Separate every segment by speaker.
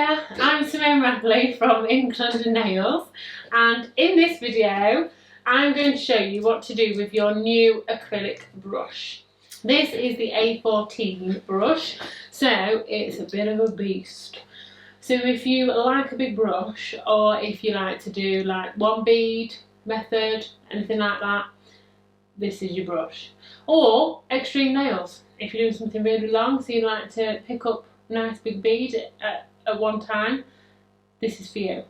Speaker 1: Hiya, I'm Simone Radley from England and Nails, and in this video I'm going to show you what to do with your new acrylic brush. This is the A14 brush, so it's a bit of a beast. So if you like a big brush, or if you like to do like one bead method, anything like that, this is your brush. Or extreme nails, if you're doing something really long so you like to pick up a nice big bead at one time, this is for you.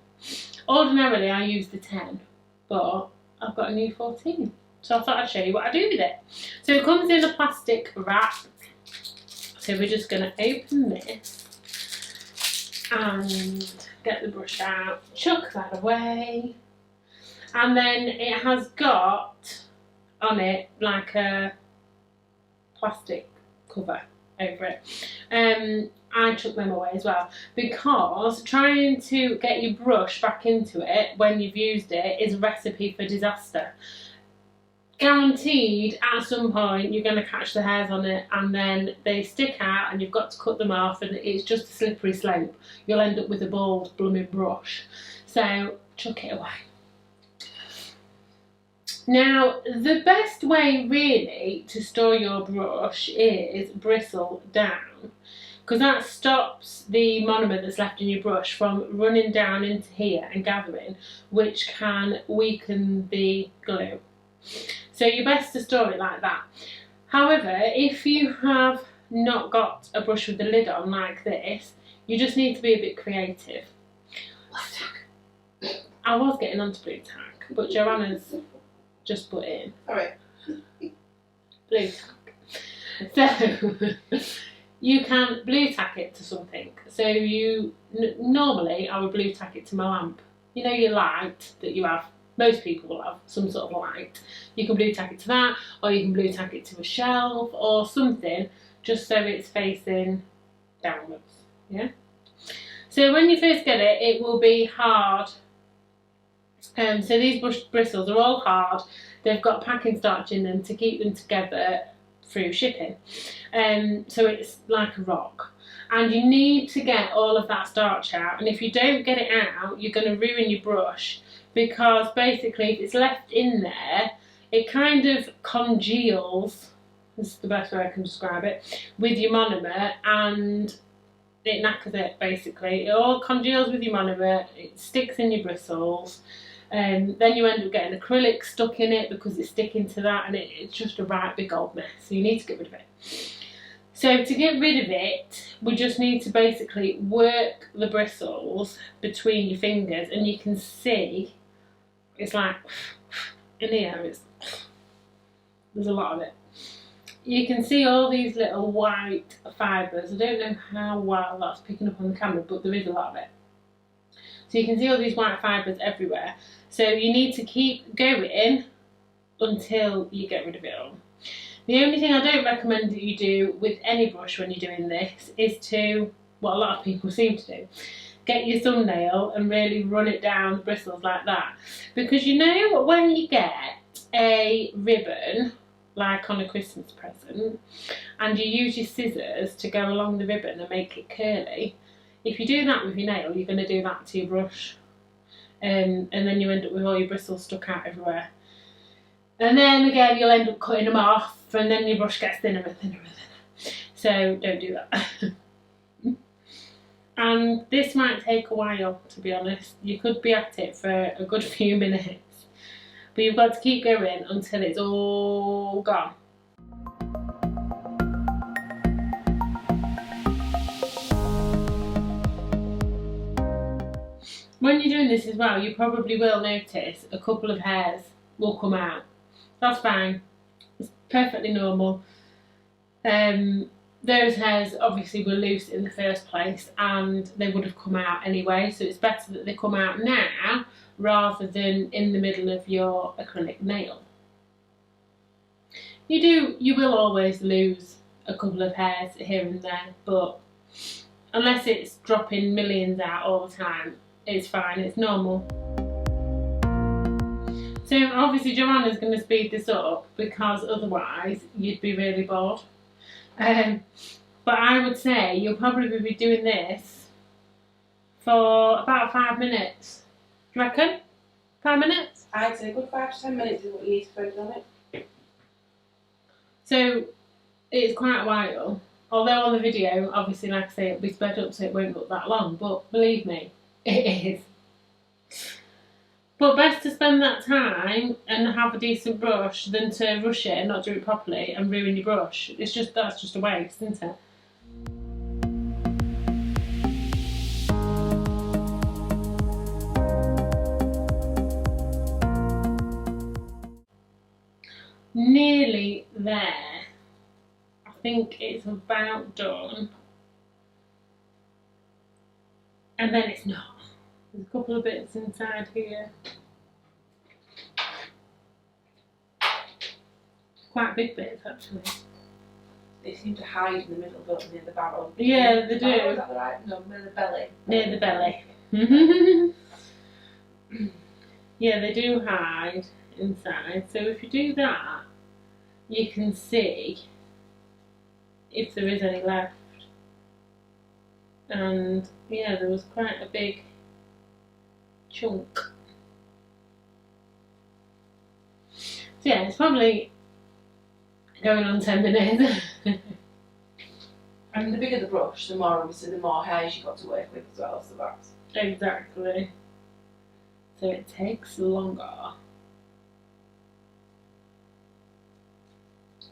Speaker 1: Ordinarily I use the 10, but I've got a new 14, so I thought I'd show you what I do with it. So it comes in a plastic wrap, so we're just going to open this and get the brush out, chuck that away, and then it has got on it like a plastic cover over it. I chuck them away as well, because trying to get your brush back into it when you've used it is a recipe for disaster. Guaranteed at some point you're going to catch the hairs on it and then they stick out and you've got to cut them off and it's just a slippery slope. You'll end up with a bald blooming brush. So chuck it away. Now, the best way really to store your brush is bristle down, because that stops the monomer that's left in your brush from running down into here and gathering, which can weaken the glue. So you're best to store it like that. However, if you have not got a brush with the lid on like this, you just need to be a bit creative. I was getting onto blue tack, but Joanna's just put in.
Speaker 2: Alright.
Speaker 1: Blue tack. So you can blue tack it to something. So you normally I would blue tack it to my lamp. You know your light that you have. Most people will have some sort of light. You can blue tack it to that, or you can blue tack it to a shelf or something, just so it's facing downwards. Yeah. So when you first get it, it will be hard. So these bristles are all hard. They've got packing starch in them to keep them together through shipping. So it's like a rock. And you need to get all of that starch out. And if you don't get it out, you're going to ruin your brush. Because basically if it's left in there, it kind of congeals, this is the best way I can describe it, with your monomer, and it knackers it basically. It all congeals with your monomer, it sticks in your bristles, and then you end up getting acrylic stuck in it because it's sticking to that, and it's just a right big old mess, so you need to get rid of it. So to get rid of it, we just need to basically work the bristles between your fingers, and you can see it's like in here, there's a lot of it. You can see all these little white fibres. I don't know how well that's picking up on the camera, but there is a lot of it. So you can see all these white fibres everywhere. So you need to keep going until you get rid of it all. The only thing I don't recommend that you do with any brush when you're doing this is to, what a lot of people seem to do, get your thumbnail and really run it down the bristles like that. Because you know when you get a ribbon, like on a Christmas present, and you use your scissors to go along the ribbon and make it curly, if you do that with your nail, you're going to do that to your brush. And then you end up with all your bristles stuck out everywhere. And then again you'll end up cutting them off, and then your brush gets thinner and thinner and thinner. So don't do that. And this might take a while, to be honest. You could be at it for a good few minutes. But you've got to keep going until it's all gone. When you're doing this as well, you probably will notice a couple of hairs will come out. That's fine. It's perfectly normal. Those hairs obviously were loose in the first place and they would have come out anyway, so it's better that they come out now rather than in the middle of your acrylic nail. You will always lose a couple of hairs here and there, but unless it's dropping millions out all the time, it's fine, it's normal. So obviously Joanna's going to speed this up because otherwise you'd be really bored. But I would say you'll probably be doing this for about 5 minutes. Do you reckon? 5 minutes?
Speaker 2: I'd say a good 5 to 10 minutes is what you need to put on it.
Speaker 1: So it's quite a while. Although on the video, obviously, like I say, it'll be sped up so it won't look that long. But believe me, it is. But best to spend that time and have a decent brush than to rush it and not do it properly and ruin your brush. That's just a waste, isn't it? Nearly there. I think it's about done. And then it's not. There's a couple of bits inside here. Quite big bits actually.
Speaker 2: They seem to hide in the middle, don't they, near the barrel?
Speaker 1: Yeah, they do.
Speaker 2: Oh, is that right? No, near the belly.
Speaker 1: Near the belly. Yeah, they do hide inside. So if you do that, you can see if there is any left. And yeah, there was quite a big chunk. So yeah, it's probably going on 10 minutes.
Speaker 2: And the bigger the brush, the more obviously the more hairs you've got to work with as well, so that's...
Speaker 1: Exactly. So it takes longer.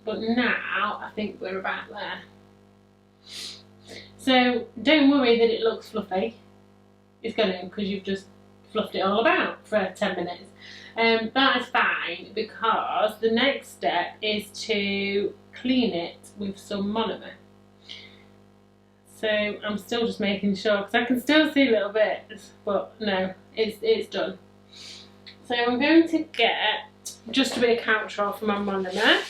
Speaker 1: But now I think we're about there. So don't worry that it looks fluffy. It's going to, because you've just fluffed it all about for 10 minutes. That is fine, because the next step is to clean it with some monomer. So I'm still just making sure, because I can still see little bits, but no, it's done. So I'm going to get just a bit of counter for my monomer.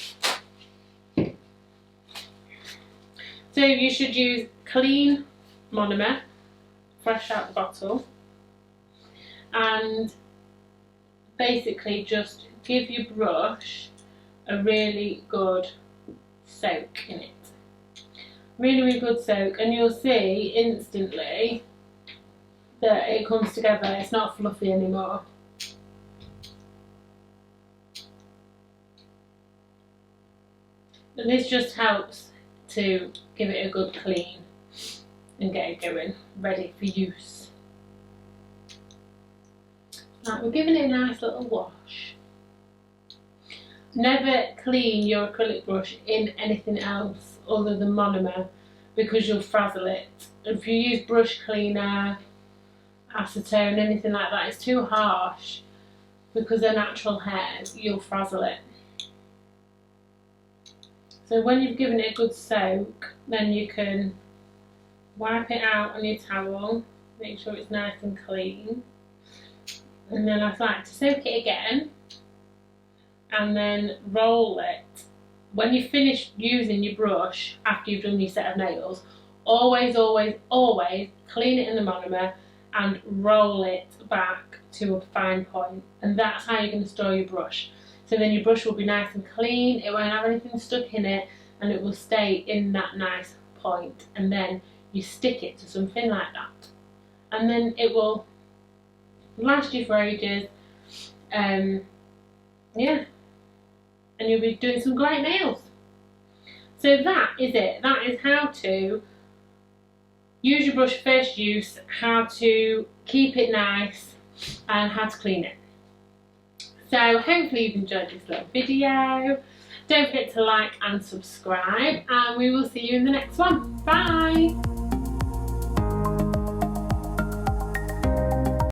Speaker 1: So you should use clean monomer, fresh out the bottle, and basically just give your brush a really good soak in it. Really, really good soak, and you'll see instantly that it comes together. It's not fluffy anymore. But this just helps to give it a good clean and get it going, ready for use. Right, we're giving it a nice little wash. Never clean your acrylic brush in anything else other than monomer, because you'll frazzle it. If you use brush cleaner, acetone, anything like that, it's too harsh because they're natural hairs, you'll frazzle it. So when you've given it a good soak, then you can wipe it out on your towel, make sure it's nice and clean. And then I like to soak it again and then roll it. When you finish using your brush after you've done your set of nails, always, always, always clean it in the monomer and roll it back to a fine point. And that's how you're going to store your brush. So then your brush will be nice and clean, it won't have anything stuck in it, and it will stay in that nice point. And then you stick it to something like that. And then it will last you for ages. Yeah. And you'll be doing some great nails. So that is it. That is how to use your brush first use, how to keep it nice, and how to clean it. So hopefully you've enjoyed this little video. Don't forget to like and subscribe, and we will see you in the next one. Bye!